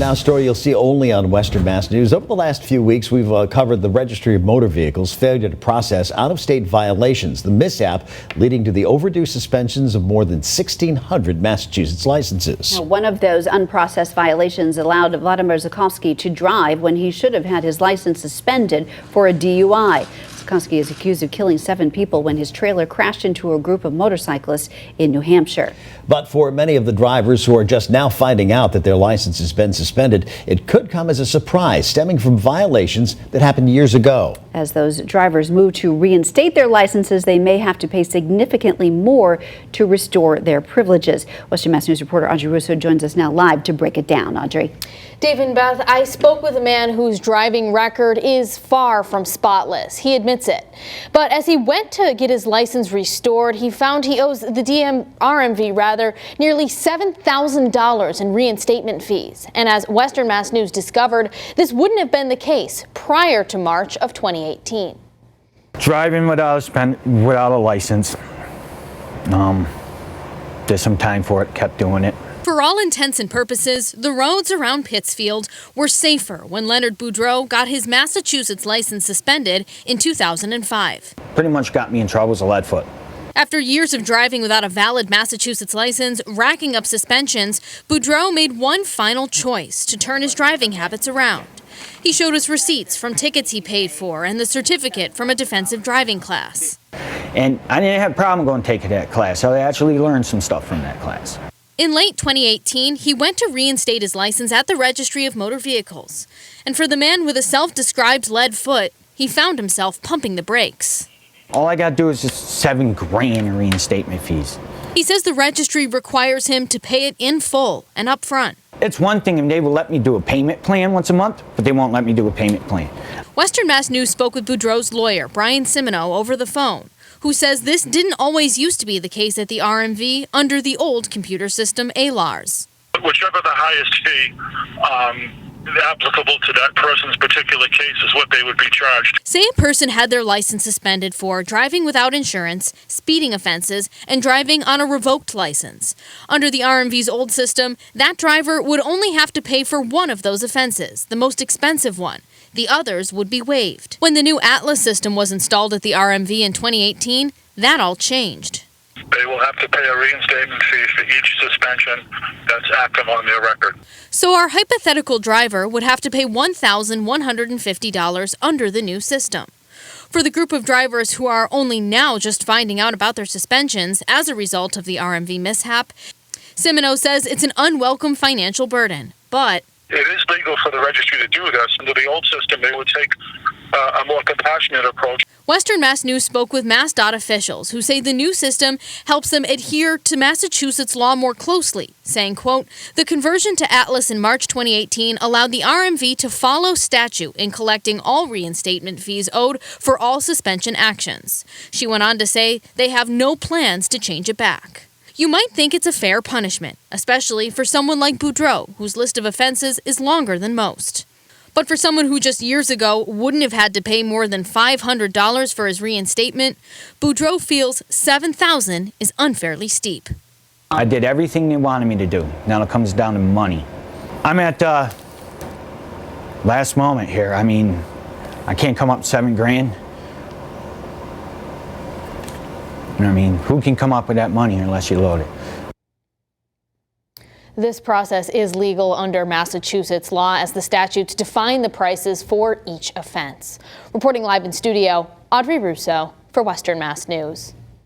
Now, a story you'll see only on Western Mass News. Over the last few weeks, we've covered the Registry of Motor Vehicles' failure to process out-of-state violations, the mishap leading to the overdue suspensions of more than 1,600 Massachusetts licenses. Now, one of those unprocessed violations allowed Vladimir Zukovsky to drive when he should have had his license suspended for a DUI. Zukovsky is accused of killing 7 people when his trailer crashed into a group of motorcyclists in New Hampshire. But for many of the drivers who are just now finding out that their license has been suspended, it could come as a surprise, stemming from violations that happened years ago. As those drivers move to reinstate their licenses, they may have to pay significantly more to restore their privileges. Western Mass News reporter Audrey Russo joins us now live to break it down. Audrey. Dave and Beth, I spoke with a man whose driving record is far from spotless. He admits it. But as he went to get his license restored, he found he owes the RMV nearly $7,000 in reinstatement fees. And as Western Mass News discovered, this wouldn't have been the case prior to March of 2018. Driving without a license. Did some time for it, kept doing it. For all intents and purposes, the roads around Pittsfield were safer when Leonard Boudreau got his Massachusetts license suspended in 2005. Pretty much got me in trouble as a lead foot. After years of driving without a valid Massachusetts license, racking up suspensions, Boudreau made one final choice to turn his driving habits around. He showed us receipts from tickets he paid for and the certificate from a defensive driving class. And I didn't have a problem going to take that class. I actually learned some stuff from that class. In late 2018, he went to reinstate his license at the Registry of Motor Vehicles. And for the man with a self-described lead foot, he found himself pumping the brakes. All I got to do is just $7 grand in reinstatement fees. He says the registry requires him to pay it in full and up front. It's one thing if they will let me do a payment plan once a month, but they won't let me do a payment plan. Western Mass News spoke with Boudreau's lawyer, Brian Simino, over the phone, who says this didn't always used to be the case at the RMV under the old computer system ALARS. Whichever the highest fee applicable to that person's particular case is what they would be charged. Say a person had their license suspended for driving without insurance, speeding offenses, and driving on a revoked license. Under the RMV's old system, that driver would only have to pay for one of those offenses, the most expensive one. The others would be waived. When the new Atlas system was installed at the RMV in 2018, that all changed. They will have to pay a reinstatement fee for each suspension that's active on their record. So our hypothetical driver would have to pay $1,150 under the new system. For the group of drivers who are only now just finding out about their suspensions as a result of the RMV mishap, Simino says it's an unwelcome financial burden, but it is legal for the registry to do this. Under the old system, they would take a more compassionate approach. Western Mass News spoke with MassDOT officials who say the new system helps them adhere to Massachusetts law more closely, saying, quote, the conversion to Atlas in March 2018 allowed the RMV to follow statute in collecting all reinstatement fees owed for all suspension actions. She went on to say they have no plans to change it back. You might think it's a fair punishment, especially for someone like Boudreau, whose list of offenses is longer than most. But for someone who just years ago wouldn't have had to pay more than $500 for his reinstatement, Boudreau feels $7,000 is unfairly steep. I did everything they wanted me to do. Now it comes down to money. I'm at last moment here. I mean, I can't come up $7 grand. You know what I mean? Who can come up with that money unless you load it? This process is legal under Massachusetts law as the statutes define the prices for each offense. Reporting live in studio, Audrey Russo for Western Mass News.